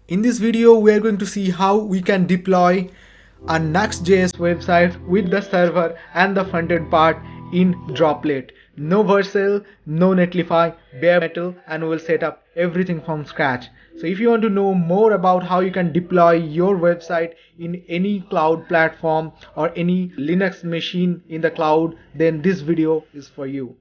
In this video, we are going to see how we can deploy a Nuxt.js website with the server and the front-end part in Droplet. No Vercel, no Netlify, bare metal, and we will set up everything from scratch. So if you want to know more about how you can deploy your website in any cloud platform or any Linux machine in the cloud, then this video is for you.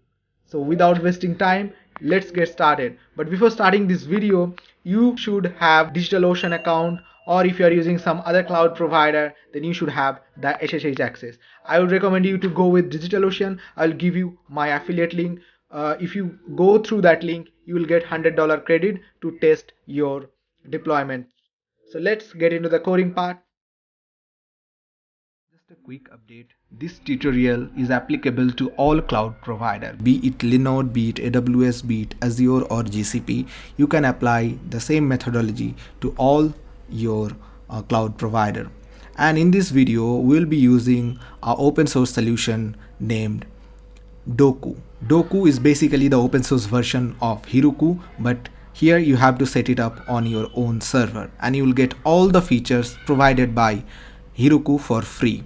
So without wasting time, let's get started. But before starting this video, you should have DigitalOcean account, or if you are using some other cloud provider, then you should have the SSH access. I would recommend you to go with DigitalOcean. I'll give you my affiliate link. If you go through that link, you will get $100 credit to test your deployment. So let's get into the coding part. Just a quick update. This tutorial is applicable to all cloud providers, be it Linode, be it AWS, be it Azure or GCP. You can apply the same methodology to all your cloud provider. And in this video, we'll be using our open source solution named Dokku. Dokku is basically the open source version of Heroku, but here you have to set it up on your own server and you will get all the features provided by Heroku for free.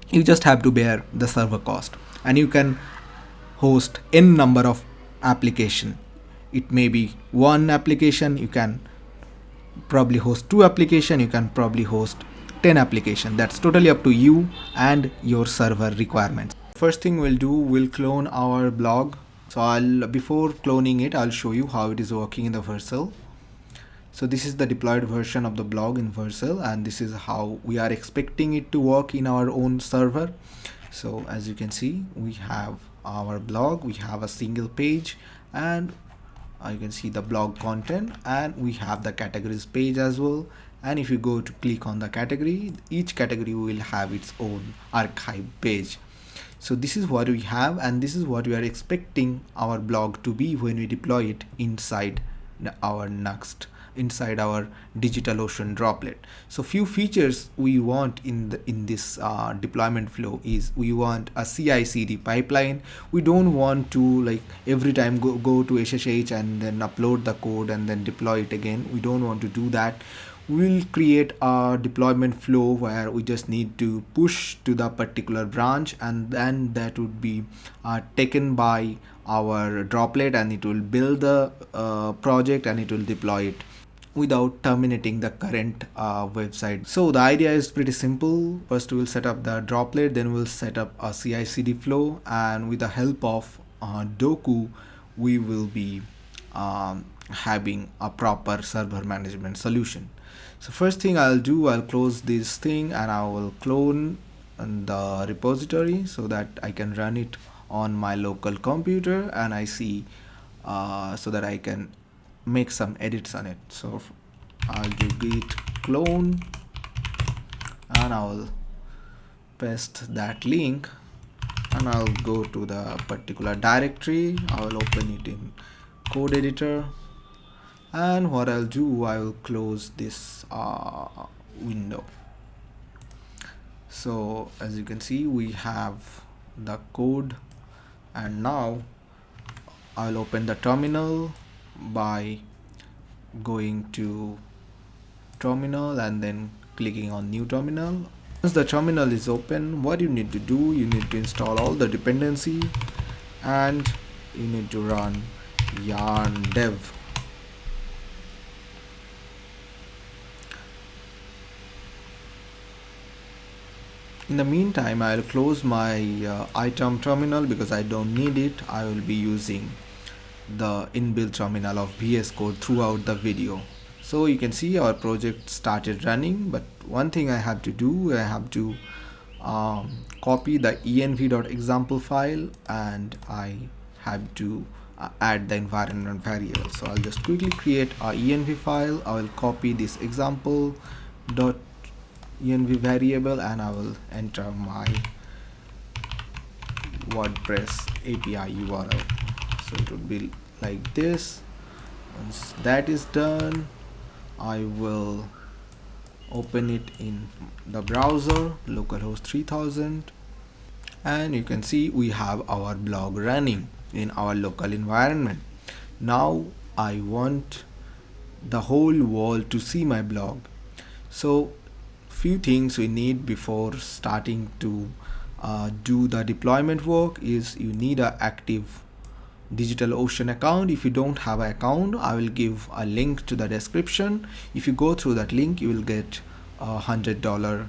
You just have to bear the server cost and you can host n number of application. It may be one application, you can probably host 2 application, you can probably host 10 application. That's totally up to you and your server requirements. First thing we'll do, we'll clone our blog. So before cloning it, I'll show you how it is working in the Vercel. So this is the deployed version of the blog in Vercel, and this is how we are expecting it to work in our own server. So as you can see, we have our blog, we have a single page, and you can see the blog content, and we have the categories page as well. And if you go to click on the category, each category will have its own archive page. So this is what we have, and this is what we are expecting our blog to be when we deploy it inside our Nuxt, inside our Digital Ocean Droplet. So few features we want in this deployment flow is we want a CI/CD pipeline. We don't want to like every time go to SSH and then upload the code and then deploy it again. We don't want to do that. We'll create a deployment flow where we just need to push to the particular branch, and then that would be taken by our droplet, and it will build the project and it will deploy it without terminating the current website. So the idea is pretty simple. First we'll set up the droplet, then we'll set up a CI/CD flow, and with the help of Dokku we will be having a proper server management solution. So first thing I'll do, I'll close this thing and I will clone the repository so that I can run it on my local computer, and I see so that I can make some edits on it. So I'll do git clone and I'll paste that link and I'll go to the particular directory. I'll open it in code editor, and what I'll do, I will close this window. So as you can see, we have the code, and now I'll open the terminal by going to terminal and then clicking on new terminal. Once the terminal is open, what you need to do, you need to install all the dependency and you need to run yarn dev. In the meantime, I'll close my item terminal because I don't need it. I will be using the inbuilt terminal of VS Code throughout the video. So you can see our project started running, but one thing I have to do, I have to copy the env.example file, and I have to add the environment variable. So I'll just quickly create a env file. I will copy this example.env variable and I will enter my WordPress API URL. So it would be like this. Once that is done, I will open it in the browser, localhost 3000, and you can see we have our blog running in our local environment. Now I want the whole world to see my blog. So few things we need before starting to do the deployment work is you need an active Digital Ocean account. If you don't have an account, I will give a link to the description. If you go through that link, you will get $100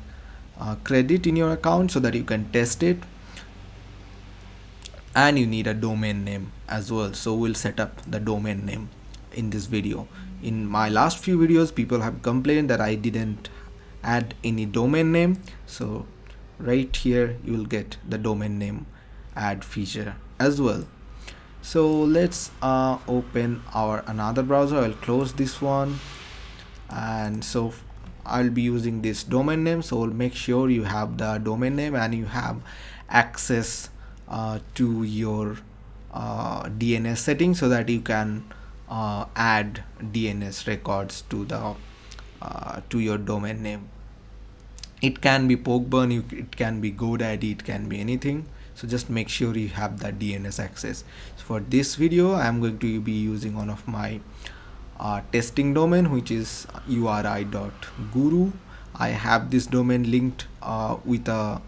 credit in your account so that you can test it. And you need a domain name as well, so we'll set up the domain name in this video. In my last few videos, people have complained that I didn't add any domain name, so right here you will get the domain name add feature as well. So let's open our another browser. I'll close this one, and so I'll be using this domain name. So make sure you have the domain name and you have access to your DNS settings so that you can add DNS records to the to your domain name. It can be Pokeburn, it can be GoDaddy, it can be anything. So just make sure you have that DNS access. So for this video, I am going to be using one of my testing domain, which is uri.guru. I have this domain linked with a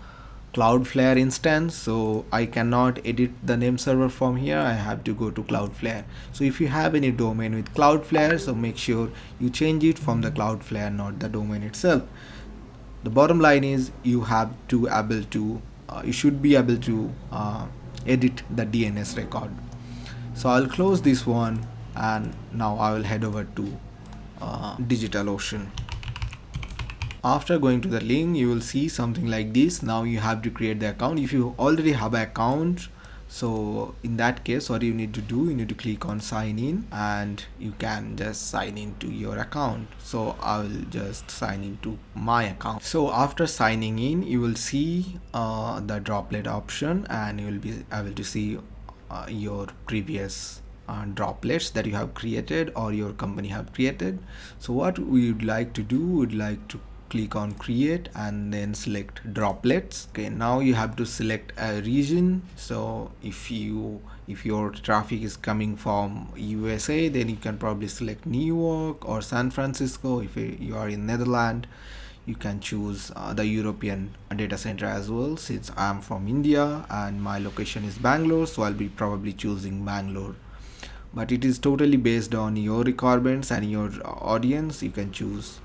Cloudflare instance, so I cannot edit the name server from here. I have to go to Cloudflare. So if you have any domain with Cloudflare, so make sure you change it from the Cloudflare, not the domain itself. The bottom line is you have to able to you should be able to edit the DNS record. So I'll close this one, and now I will head over to DigitalOcean. After going to the link, you will see something like this. Now you have to create the account. If you already have an account, so in that case, what you need to do, you need to click on sign in, and you can just sign into your account. So I will just sign into my account. So after signing in, you will see the droplet option, and you will be able to see your previous droplets that you have created or your company have created. So what we would like to do, we'd like to click on create and then select droplets. Okay, now you have to select a region. So if your traffic is coming from USA, then you can probably select New York or San Francisco. If you are in Netherlands, you can choose the European data center as well. Since I'm from India and my location is Bangalore, so I'll be probably choosing Bangalore. But it is totally based on your requirements and your audience. You can choose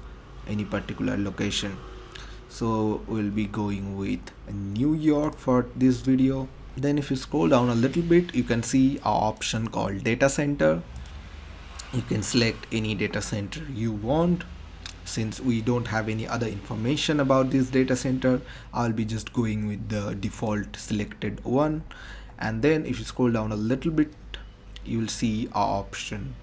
any particular location. So we'll be going with New York for this video. Then if you scroll down a little bit, you can see an option called data center. You can select any data center you want. Since we don't have any other information about this data center, I'll be just going with the default selected one. And then if you scroll down a little bit, you will see an option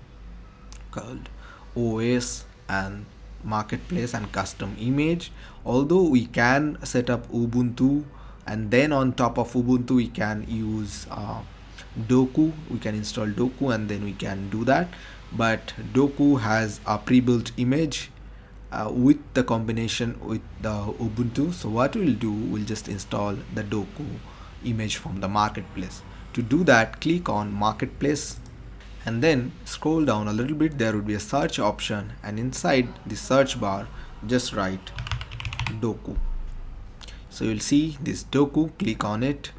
called OS and marketplace and custom image. Although we can set up Ubuntu, and then on top of Ubuntu we can use Dokku. We can install Dokku and then we can do that. But Dokku has a pre-built image with the combination with the Ubuntu. So what we'll do, we'll just install the Dokku image from the marketplace. To do that, click on marketplace and then scroll down a little bit. There would be a search option, and inside the search bar just write Dokku. So you'll see this Dokku, click on it.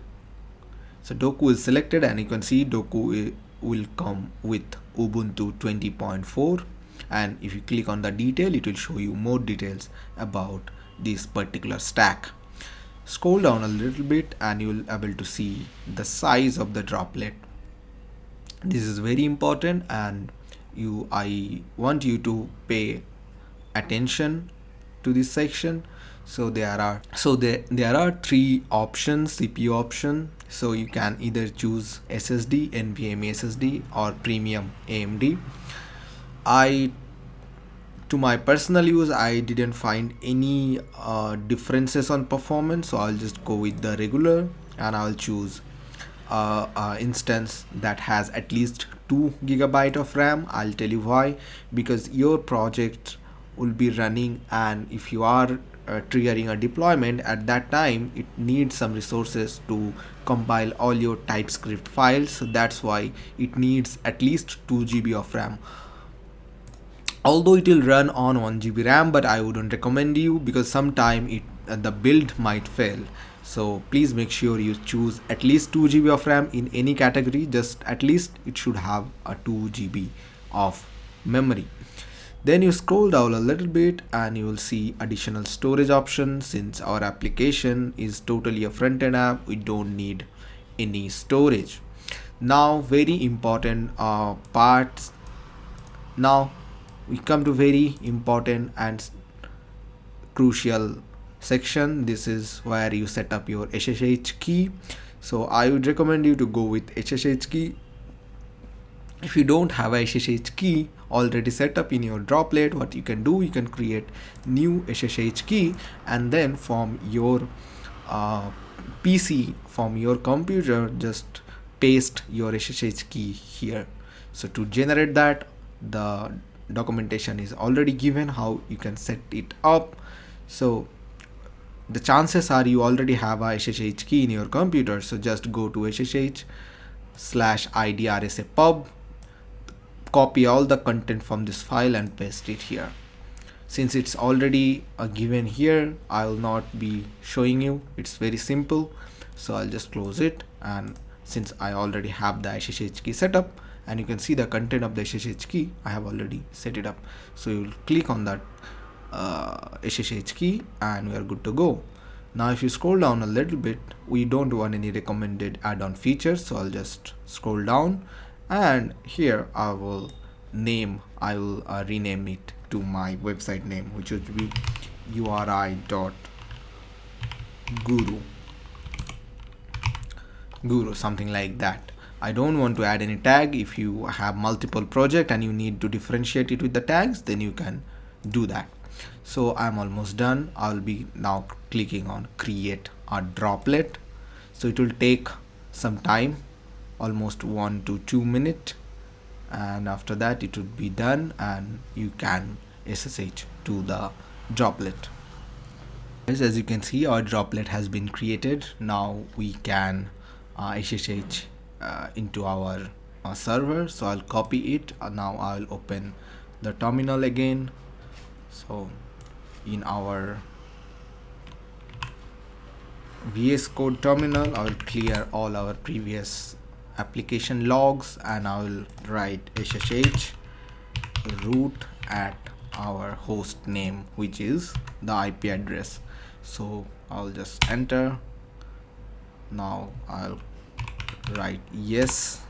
So Dokku is selected, and you can see Dokku will come with Ubuntu 20.4, and if you click on the detail, it will show you more details about this particular stack. Scroll down a little bit and you will be able to see the size of the droplet. This is very important, and I want you to pay attention to this section. So there are three options, CPU option. So you can either choose SSD, NVMe SSD, or premium AMD. To my personal use, I didn't find any differences on performance, so I'll just go with the regular, and I'll choose instance that has at least 2 GB of RAM. I'll tell you why. Because your project will be running, and if you are triggering a deployment at that time, it needs some resources to compile all your TypeScript files. So that's why it needs at least 2 GB of RAM. although it will run on 1 GB RAM, but I wouldn't recommend you because sometime the build might fail. So please make sure you choose at least 2 GB of RAM in any category. Just at least it should have a 2 GB of memory. Then you scroll down a little bit and you will see additional storage options. Since our application is totally a front-end app, we don't need any storage. Now very important parts. Now we come to very important and crucial section. This is where you set up your SSH key. So I would recommend you to go with SSH key. If you don't have a SSH key already set up in your droplet, what you can do, you can create new SSH key and then from your PC, from your computer, just paste your SSH key here. So to generate that, the documentation is already given how you can set it up. So the chances are you already have a SSH key in your computer. So just go to SSH/IDRSA/pub, copy all the content from this file and paste it here. Since it's already given here, I will not be showing you. It's very simple. So I'll just close it, and since I already have the SSH key set up and you can see the content of the SSH key, I have already set it up. So you'll click on that SSH key and we are good to go. Now if you scroll down a little bit, we don't want any recommended add-on features, so I'll just scroll down and here I will rename it to my website name, which would be uri.guru, something like that. I don't want to add any tag. If you have multiple projects and you need to differentiate it with the tags, then you can do that. So I'm almost done. I'll be now clicking on create a droplet. So it will take some time, almost 1 to 2 minutes, and after that it would be done and you can SSH to the droplet. As you can see, our droplet has been created. Now we can SSH into our server. So I'll copy it. Now I'll open the terminal again. So in our VS Code terminal, I will clear all our previous application logs and I will write SSH root at our host name, which is the IP address. So I'll just enter. Now I'll write yes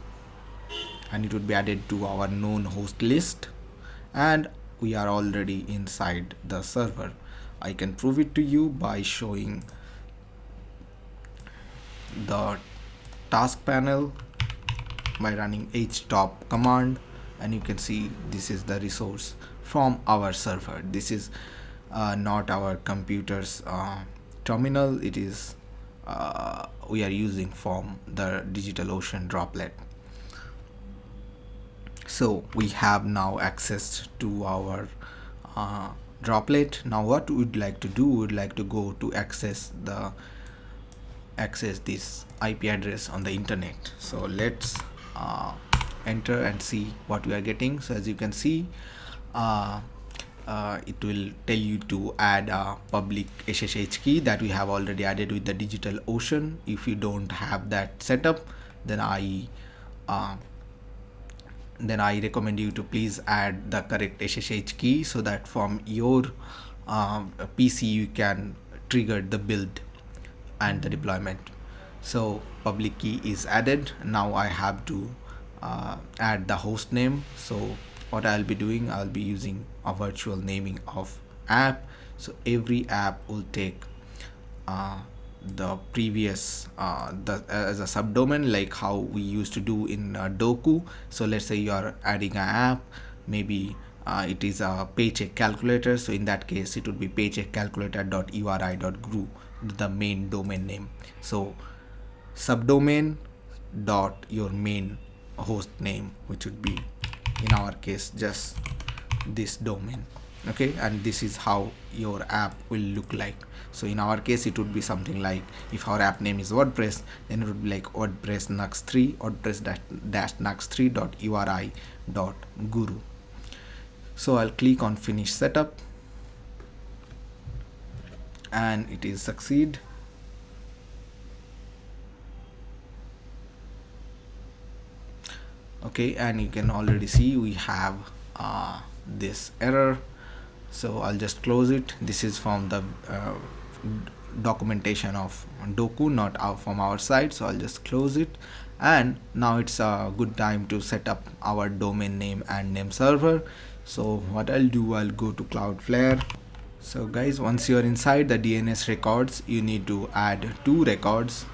and it would be added to our known host list, and we are already inside the server. I can prove it to you by showing the task panel by running htop command, and you can see this is the resource from our server. This is not our computer's terminal. It is we are using from the Digital Ocean Droplet. So we have now access to our droplet. Now what we would like to do, we would like to go to access this IP address on the internet. So let's enter and see what we are getting. So as you can see, it will tell you to add a public SSH key that we have already added with the Digital Ocean. If you don't have that set up, then I recommend you to please add the correct SSH key so that from your PC you can trigger the build and the deployment. So public key is added. Now I have to add the host name. So what I'll be doing, I'll be using a virtual naming of app. So every app will take the previous as a subdomain, like how we used to do in Dokku. So let's say you are adding an app, maybe it is a paycheck calculator. So in that case, it would be paycheckcalculator.uri.guru, the main domain name. So subdomain dot your main host name, which would be in our case just this domain. Okay, and this is how your app will look like. So in our case, it would be something like, if our app name is WordPress, then it would be like WordPress Nuxt3, WordPress-Nuxt3.uri.guru. So I'll click on finish setup, and it is succeed. Okay, and you can already see we have this error, so I'll just close it. This is from the documentation of Dokku, not from our side, so I'll just close it. And now it's a good time to set up our domain name and name server. So what I'll do, I'll go to Cloudflare. So guys, once you're inside the DNS records, you need to add 2 records.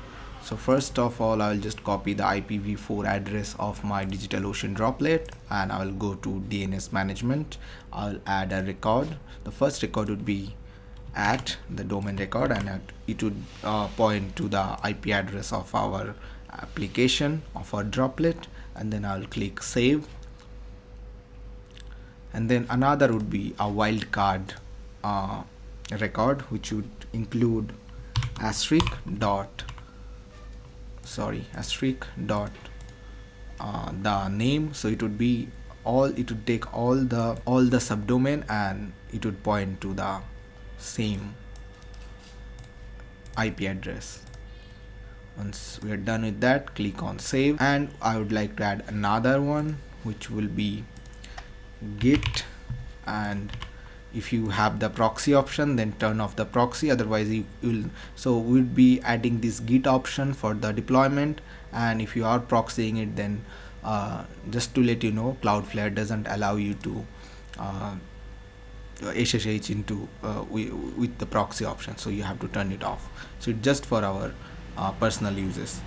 So first of all, I'll just copy the IPv4 address of my Digital Ocean Droplet, and I'll go to DNS management. I'll add a record. The first record would be at the domain record, and it would point to the IP address of our application of our droplet, and then I'll click save. And then another would be a wildcard record, which would include asterisk dot the name. So it would be it would take all the subdomain, and it would point to the same IP address. Once we are done with that, click on save. And I would like to add another one, which will be git. And if you have the proxy option, then turn off the proxy, otherwise you will. So we'll be adding this git option for the deployment, and if you are proxying it, then just to let you know, Cloudflare doesn't allow you to SSH into with the proxy option, so you have to turn it off. So it's just for our personal uses.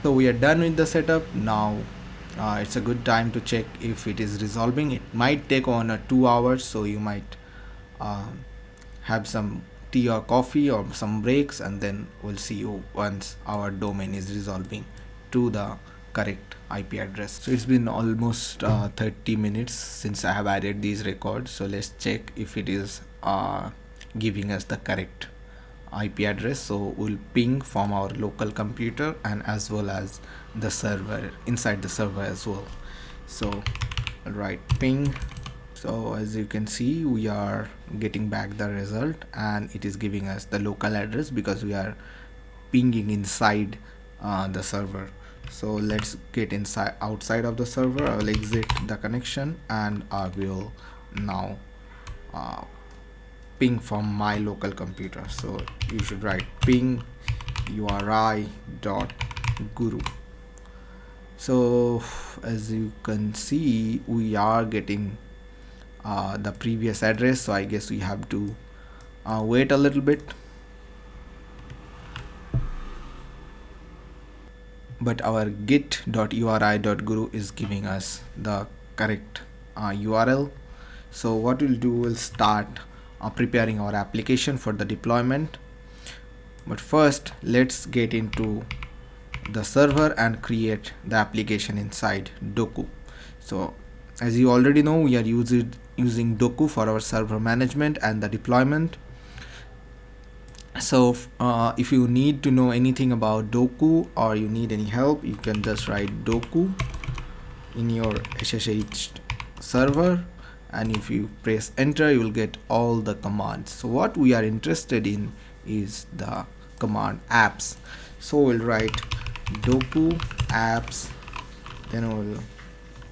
So we are done with the setup. Now it's a good time to check if it is resolving. It might take 1 or 2 hours, so you might have some tea or coffee or some breaks, and then we'll see you once our domain is resolving to the correct IP address. So it's been almost 30 minutes since I have added these records, so let's check if it is giving us the correct IP address. So we'll ping from our local computer, and as well as the server, inside the server as well. So I'll write ping. So as you can see, we are getting back the result, and it is giving us the local address because we are pinging inside the server. So let's get outside of the server. I will exit the connection, and I will now ping from my local computer. So you should write ping uri.guru. So as you can see, we are getting the previous address, so I guess we have to wait a little bit. But our git.uri.guru is giving us the correct URL. So what we'll do, we'll start preparing our application for the deployment. But first, let's get into the server and create the application inside Dokku. So as you already know, we are using Dokku for our server management and the deployment. So if you need to know anything about Dokku, or you need any help, you can just write Dokku in your SSH server, and if you press enter, you will get all the commands. So what we are interested in is the command apps. So we'll write Dokku apps, then we'll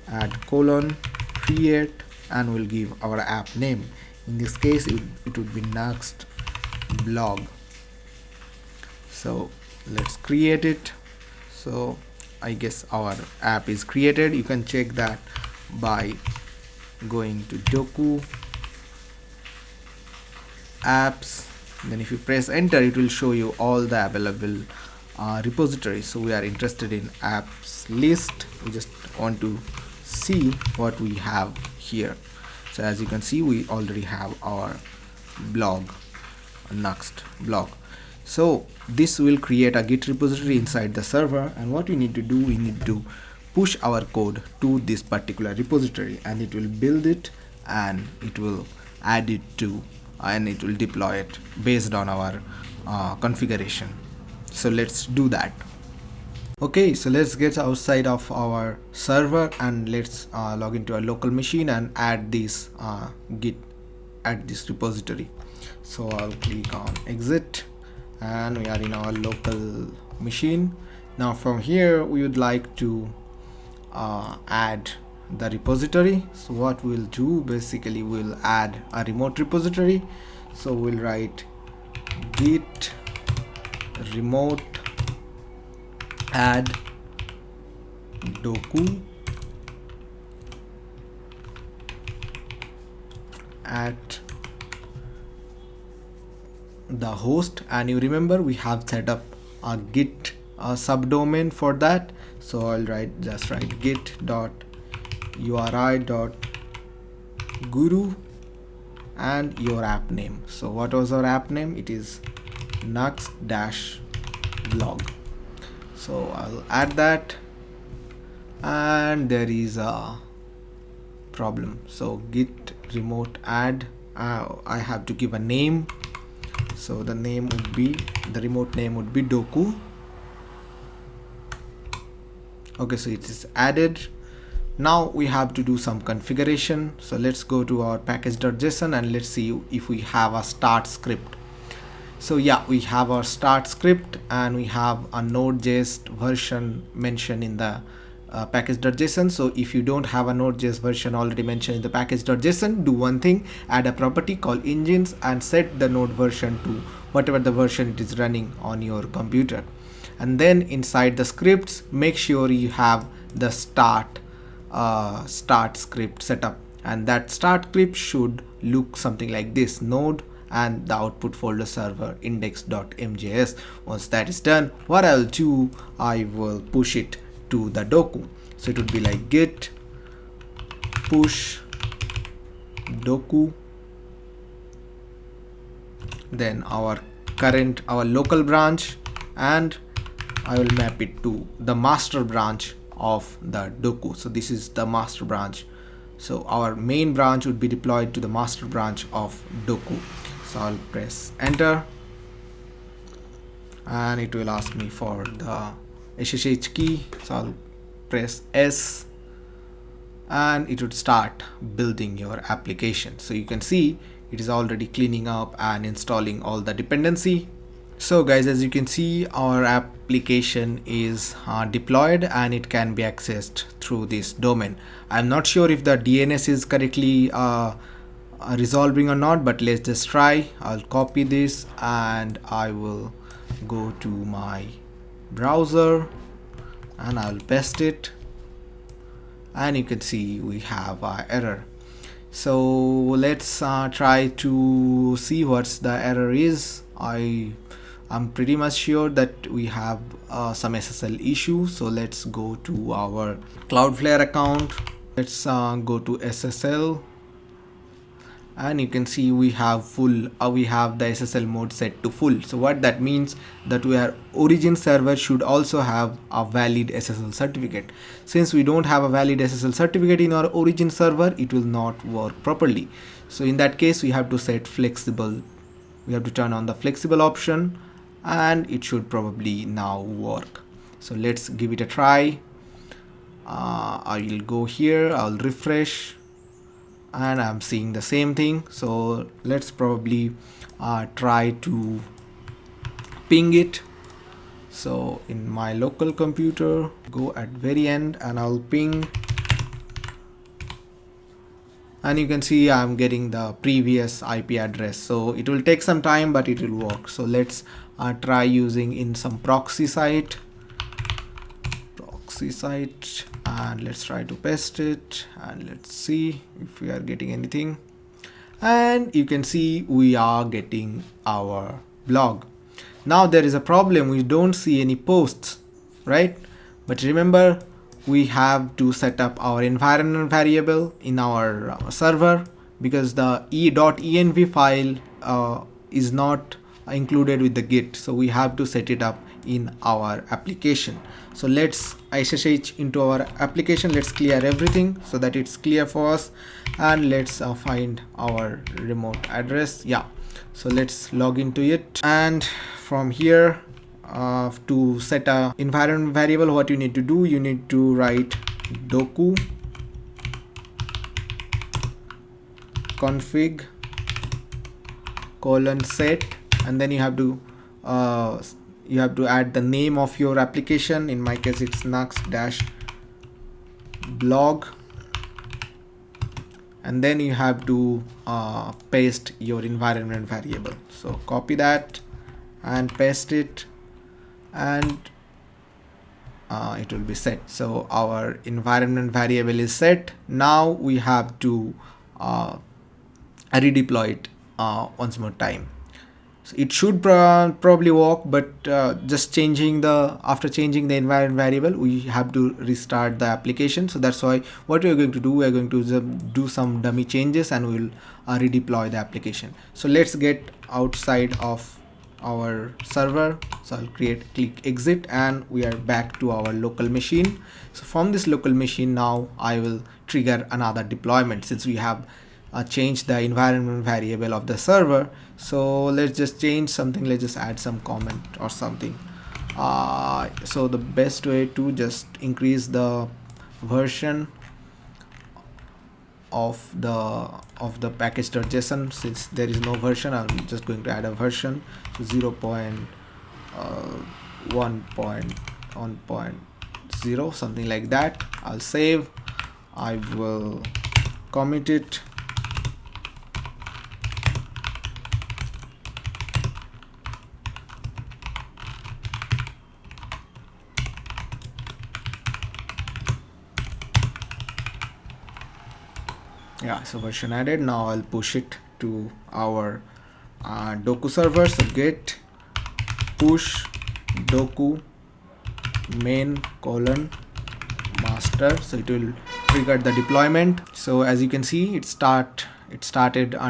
add colon create, and we'll give our app name. In this case, it would be Nuxt blog. So let's create it. So I guess our app is created. You can check that by going to Dokku apps, then if you press enter, it will show you all the available repositories. So we are interested in apps list. We just want to see what we have here. So as you can see, we already have our blog, Nuxt blog. So this will create a Git repository inside the server, and what we need to do, we need to push our code to this particular repository, and it will build it, and it will add it to, and it will deploy it based on our configuration. So let's do that. Okay, so let's get outside of our server and let's log into our local machine and add this git at this repository. So I'll click on exit and we are in our local machine. Now from here we would like to add the repository. So what we'll do, basically we'll add a remote repository. So we'll write git remote add Dokku at the host, and you remember we have set up a git subdomain for that. So I'll just write git.uri.guru and your app name. So what was our app name? It is Nuxt-blog. So I'll add that, and there is a problem. So git remote add, I have to give a name. So the remote name would be Dokku. Okay, so it is added. Now we have to do some configuration. So let's go to our package.json and let's see if we have a start script. So yeah, we have our start script and we have a node.js version mentioned in the package.json. So if you don't have a node.js version already mentioned in the package.json, do one thing: add a property called engines and set the node version to whatever the version it is running on your computer. And then inside the scripts, make sure you have the start script set up, and that start script should look something like this: node and the output folder server index.mjs. Once that is done, what I'll do, I will push it to the Dokku. So it would be like git push Dokku, then our local branch, and I will map it to the master branch of the Dokku. So this is the master branch. So our main branch would be deployed to the master branch of Dokku. So I'll press enter and it will ask me for the SSH key. So I'll press S and it would start building your application. So you can see it is already cleaning up and installing all the dependency. So guys, as you can see, our application is deployed and it can be accessed through this domain. I'm not sure if the DNS is correctly resolving or not, but let's just try. I'll copy this and I will go to my browser and I'll paste it, and you can see we have an error. So let's try to see what's the error is. I'm pretty much sure that we have some SSL issue. So let's go to our Cloudflare account. Let's go to SSL, and you can see we have the SSL mode set to full. So what that means, that our origin server should also have a valid SSL certificate. Since we don't have a valid SSL certificate in our origin server, it will not work properly. So in that case, we have to set flexible. We have to turn on the flexible option, and it should probably now work. So let's give it a try. I will go here, I'll refresh, and I'm seeing the same thing. So let's probably try to ping it. So in my local computer, go at very end and I'll ping, and you can see I'm getting the previous IP address. So it will take some time, but it will work. So let's try using in some proxy site, and let's try to paste it and let's see if we are getting anything. And you can see we are getting our blog. Now there is a problem, we don't see any posts, right? But remember, we have to set up our environment variable in our server, because the e.env file is not included with the git. So we have to set it up in our application. So let's SSH into our application. Let's clear everything so that it's clear for us, and let's find our remote address. Yeah, so let's log into it, and from here to set a environment variable, what you need to do, you need to write Dokku config :set, and then you have to add the name of your application. In my case, it's Nuxt-blog, and then you have to paste your environment variable. So copy that and paste it, and it will be set. So our environment variable is set. Now we have to redeploy it once more time. So it should probably work, but just after changing the environment variable, we have to restart the application. So that's why what we're going to do, we're going to do some dummy changes, and we'll redeploy the application. So let's get outside of our server. So I'll click exit, and we are back to our local machine. So from this local machine, now I will trigger another deployment, since we have change the environment variable of the server. So let's just change something. Let's just add some comment or something. So the best way to just increase the version of the package.json, since there is no version, I'm just going to add a version. So 0.1.1.0, something like that. I'll save. I will commit it. Yeah, so version added. Now I'll push it to our Dokku server. So get push Dokku main : master. So it will trigger the deployment. So as you can see, it started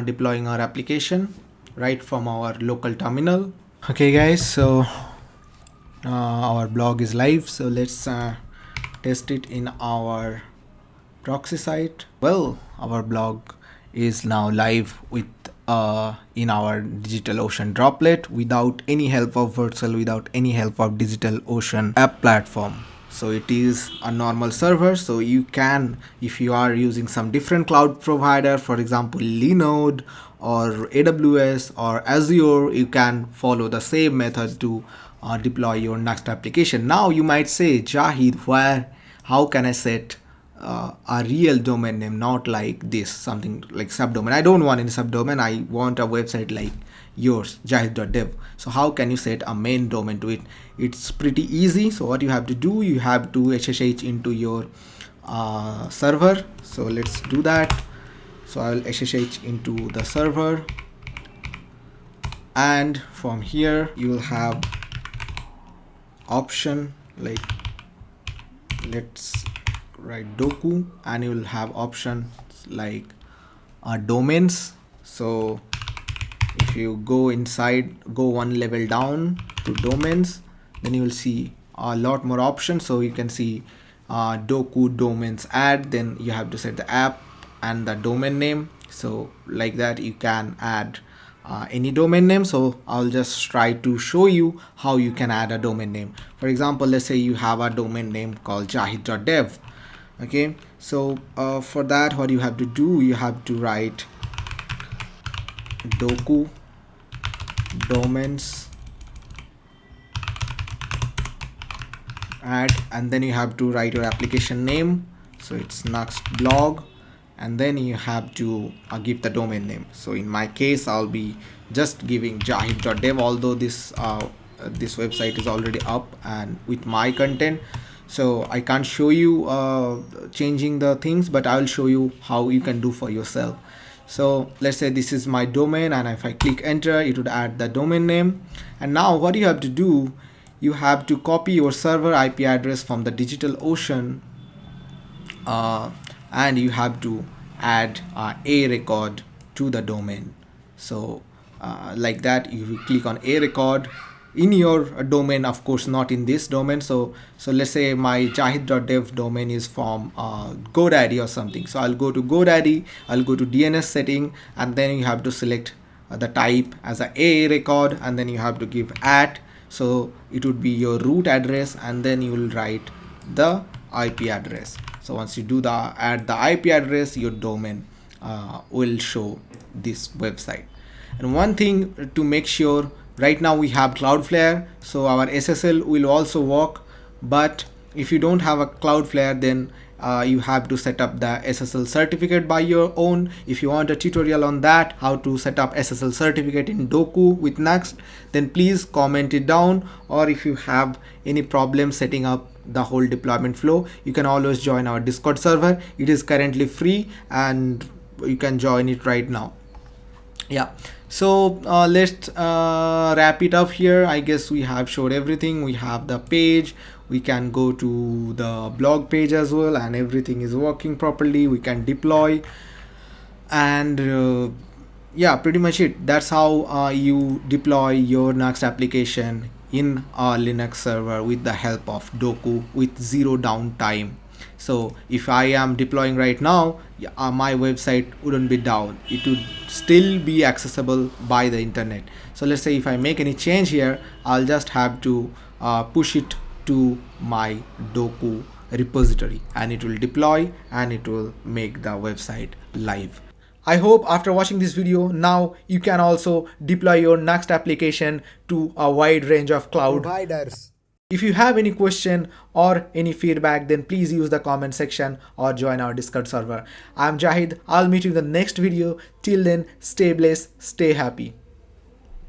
deploying our application right from our local terminal. Okay guys, so our blog is live. So let's test it in our proxy site. Well, our blog is now live with in our Digital Ocean Droplet without any help of Virtual, without any help of Digital Ocean app platform. So it is a normal server. So you can, if you are using some different cloud provider, for example Linode or AWS or Azure, you can follow the same method to deploy your Nuxt application. Now you might say, Jahid, how can I set a real domain name, not like this, something like subdomain? I don't want any subdomain. I want a website like yours, jahid.dev. So how can you set a main domain to it? It's pretty easy. So what you have to do, you have to SSH into your server. So let's do that. So I'll SSH into the server, and from here you will have option like, let's write Dokku, and you will have options like domains. So if you go one level down to domains, then you will see a lot more options. So you can see Dokku domains add, then you have to set the app and the domain name. So like that you can add any domain name. So I'll just try to show you how you can add a domain name. For example, let's say you have a domain name called jahid.dev. Okay, so for that, what you have to do, you have to write Dokku domains add, and then you have to write your application name. So it's Nuxt blog, and then you have to give the domain name. So in my case, I'll be just giving jahid.dev, although this website is already up and with my content. So I can't show you changing the things, but I will show you how you can do for yourself. So let's say this is my domain, and if I click enter, it would add the domain name. And now what you have to do, you have to copy your server IP address from the Digital Ocean, and you have to add a record to the domain. So like that, you click on a record in your domain, of course not in this domain. So let's say my jahid.dev domain is from GoDaddy or something. So I'll go to GoDaddy, I'll go to DNS setting, and then you have to select the type as a record, and then you have to give @ So it would be your root address, and then you will write the IP address. So once you do the add the IP address, your domain will show this website. And one thing to make sure, right now we have Cloudflare, so our SSL will also work. But if you don't have a Cloudflare, then you have to set up the SSL certificate by your own. If you want a tutorial on that, how to set up SSL certificate in Dokku with Nuxt, then please comment it down. Or if you have any problem setting up the whole deployment flow, you can always join our Discord server. It is currently free and you can join it right now. Yeah, so let's wrap it up here. I guess we have showed everything. We have the page, we can go to the blog page as well, and everything is working properly. We can deploy, and yeah, pretty much it. That's how you deploy your Nuxt application in a Linux server with the help of Dokku with zero downtime. So if I am deploying right now, my website wouldn't be down. It would still be accessible by the internet. So let's say if I make any change here, I'll just have to push it to my Dokku repository, and it will deploy and it will make the website live. I hope after watching this video, now you can also deploy your Nuxt application to a wide range of cloud providers. If you have any question or any feedback, then please use the comment section or join our Discord server. I'm Jahid. I'll meet you in the next video. Till then, stay blessed, stay happy.